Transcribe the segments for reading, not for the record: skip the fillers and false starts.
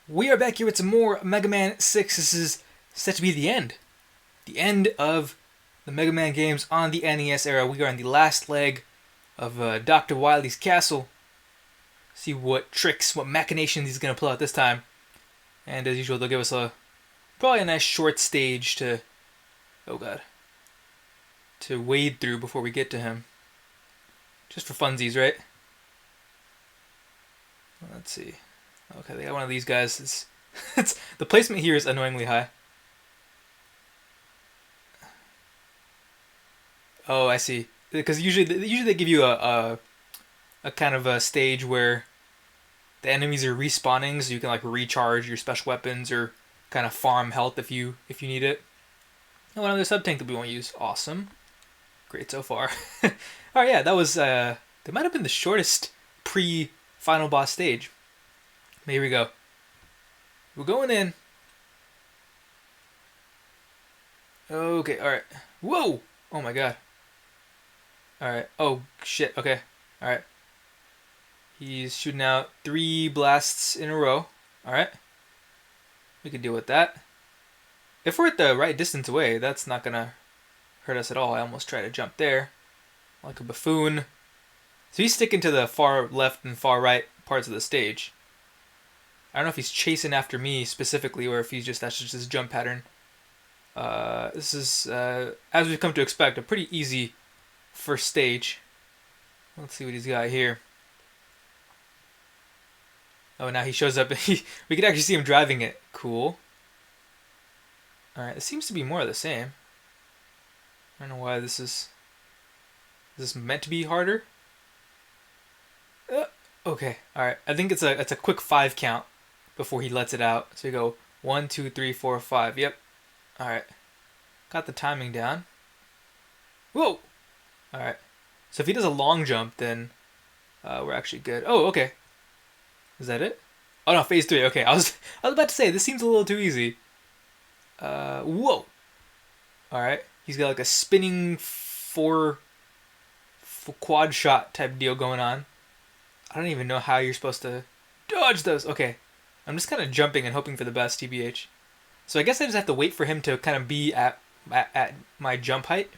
We are back here with some more Mega Man 6. This is set to be the end. The end of the Mega Man games on the NES era. We are in the last leg of Dr. Wily's Castle. See what tricks, what machinations he's going to pull out this time. And as usual, they'll give us probably a nice short stage to, oh god, to wade through before we get to him. Just for funsies, right? Let's see. Okay, they got one of these guys. The placement here is annoyingly high. Oh, I see. Because usually they give you a kind of a stage where the enemies are respawning, so you can like recharge your special weapons or kind of farm health if you need it. Oh, another sub tank that we won't use. Awesome, great so far. All right, yeah, that was that might have been the shortest pre-final boss stage. Here we go. We're going in. Okay, alright. Whoa! Oh my god. Alright. Oh, shit. Okay. Alright. He's shooting out 3 blasts in a row. Alright. We can deal with that. If we're at the right distance away, that's not gonna hurt us at all. I almost tried to jump there. Like a buffoon. So he's sticking to the far left and far right parts of the stage. I don't know if he's chasing after me specifically or if that's just his jump pattern. This is, as we've come to expect, a pretty easy first stage. Let's see what he's got here. Oh, now he shows up. We can actually see him driving it. Cool. Alright, it seems to be more of the same. I don't know why this is... Is this meant to be harder? Okay, alright. I think it's a quick 5 count before he lets it out. So you go 1, 2, 3, 4, 5. Yep. Alright. Got the timing down. Whoa! Alright. So if he does a long jump, then we're actually good. Oh, okay. Is that it? Oh no, phase 3. Okay, I was about to say, this seems a little too easy. Whoa! Alright. He's got like a spinning 4 quad shot type deal going on. I don't even know how you're supposed to dodge those. Okay. I'm just kind of jumping and hoping for the best, TBH. So I guess I just have to wait for him to kind of be at my jump height.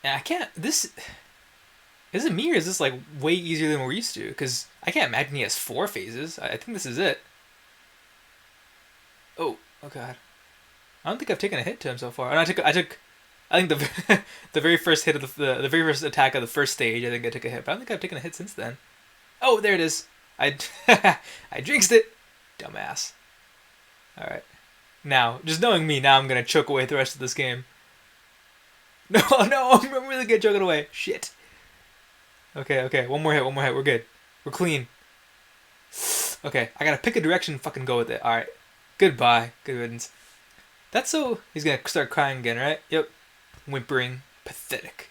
And I can't... This... Is it me or is this like way easier than we're used to? Because I can't imagine he has 4 phases. I think this is it. Oh god. I don't think I've taken a hit to him so far. And I think the the very first hit of the very first attack of the first stage, I think I took a hit. But I don't think I've taken a hit since then. Oh, there it is. I jinxed it. Dumbass. Alright. Now, just knowing me, now I'm going to choke away the rest of this game. No, I'm really good at choking away. Shit. Okay. One more hit. We're good. We're clean. Okay, I got to pick a direction and fucking go with it. Alright. Goodbye. Good riddance. That's so... He's going to start crying again, right? Yep. Whimpering. Pathetic.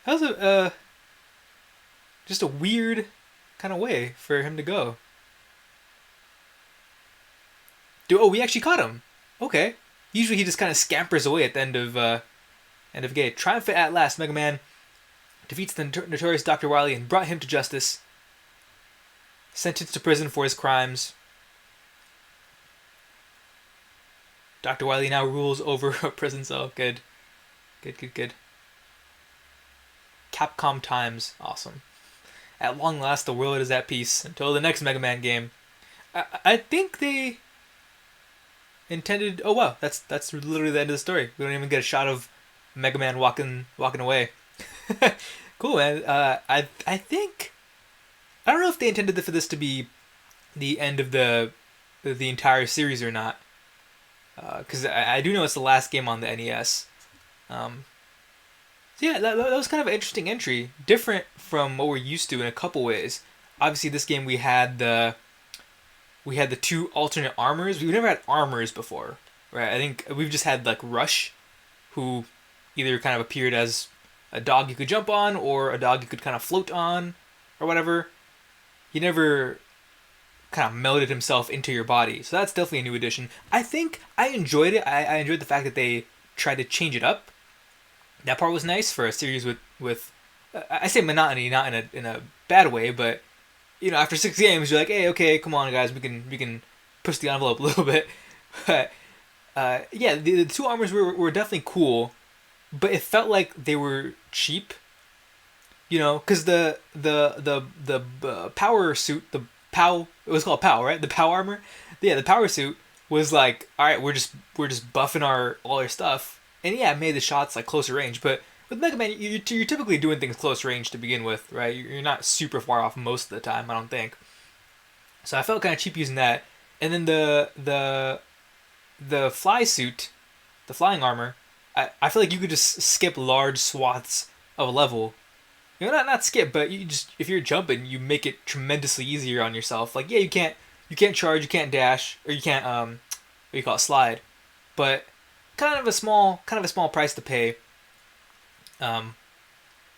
That was just a weird kind of way for him to go. Oh, we actually caught him. Okay. Usually he just kind of scampers away at the end of game. Triumphant at last, Mega Man defeats the notorious Dr. Wily and brought him to justice. Sentenced to prison for his crimes. Dr. Wily now rules over a prison cell. Good. Capcom times. Awesome. At long last, the world is at peace until the next Mega Man game. I think they intended... Oh wow, that's literally the end of the story. We don't even get a shot of Mega Man walking away. Cool, man. I think... I don't know if they intended for this to be the end of the entire series or not. Because I do know it's the last game on the NES. So yeah, that was kind of an interesting entry. Different from what we're used to in a couple ways. Obviously, this game we had the 2 alternate armors. We've never had armors before, right? I think we've just had like Rush, who either kind of appeared as a dog you could jump on or a dog you could kind of float on or whatever. He never kind of melded himself into your body. So that's definitely a new addition. I think I enjoyed it. I enjoyed the fact that they tried to change it up. That part was nice for a series with I say monotony, not in a bad way, but after 6 games, you're like, hey, okay, come on, guys, we can push the envelope a little bit. But yeah, the two armors were definitely cool, but it felt like they were cheap. Because the power suit, the POW, it was called POW, right? The POW armor, yeah, the power suit was like, all right, we're just buffing all our stuff, and yeah, it made the shots like closer range, but with Mega Man, you're typically doing things close range to begin with, right? You're not super far off most of the time, I don't think. So I felt kind of cheap using that, and then the fly suit, the flying armor, I feel like you could just skip large swaths of a level. Not skip, but you just if you're jumping, you make it tremendously easier on yourself. Like yeah, you can't charge, you can't dash, or you can't what do you call it, slide, but kind of a small price to pay. Um,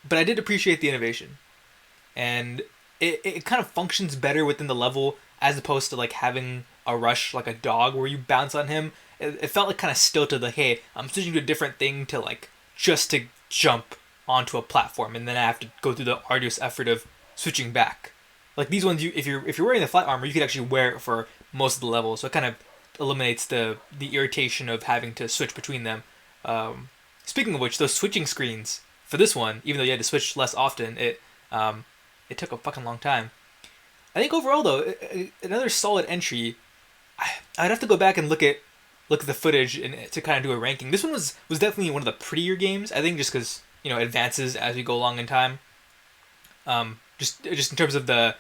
but I did appreciate the innovation, and it kind of functions better within the level as opposed to like having a rush like a dog where you bounce on him. It felt like kind of stilted. Like hey, I'm switching to a different thing to like just to jump onto a platform, and then I have to go through the arduous effort of switching back. Like these ones, if you're wearing the flight armor, you could actually wear it for most of the levels, so it kind of eliminates the irritation of having to switch between them. Speaking of which, those switching screens for this one, even though you had to switch less often, it took a fucking long time. I think overall though, another solid entry. I'd have to go back and look at the footage and to kind of do a ranking. This one was definitely one of the prettier games. I think just because it advances as we go along in time. Just in terms of the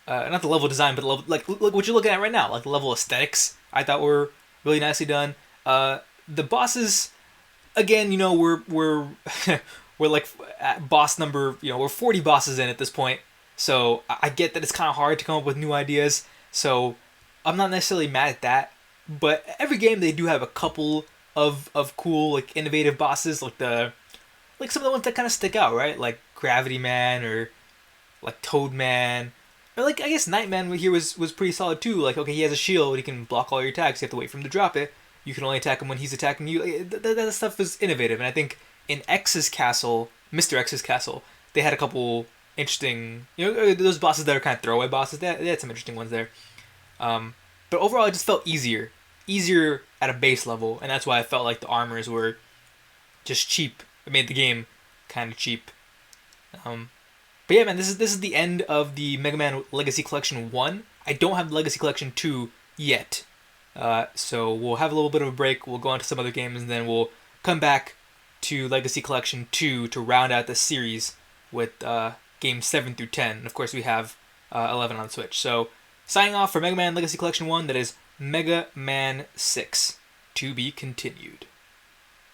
not the level design, but the level, like look what you're looking at right now, like the level aesthetics. I thought were really nicely done. The bosses, again, we're we're like at boss number. We're 40 bosses in at this point, so I get that it's kind of hard to come up with new ideas. So I'm not necessarily mad at that. But every game they do have a couple of cool like innovative bosses, like some of the ones that kind of stick out, right? Like Gravity Man or like Toad Man. Or like I guess Nightman here was pretty solid too. Like okay, he has a shield, he can block all your attacks. You have to wait for him to drop it. You can only attack him when he's attacking you. That stuff is innovative, and I think in X's castle, Mr. X's castle, they had a couple interesting. Those bosses that are kind of throwaway bosses. They had some interesting ones there. But overall, it just felt easier at a base level, and that's why I felt like the armors were just cheap. It made the game kind of cheap. But yeah, man, this is the end of the Mega Man Legacy Collection 1. I don't have the Legacy Collection 2 yet. So we'll have a little bit of a break. We'll go on to some other games, and then we'll come back to Legacy Collection 2 to round out the series with games 7 through 10. And of course, we have 11 on Switch. So signing off for Mega Man Legacy Collection 1, that is Mega Man 6. To be continued.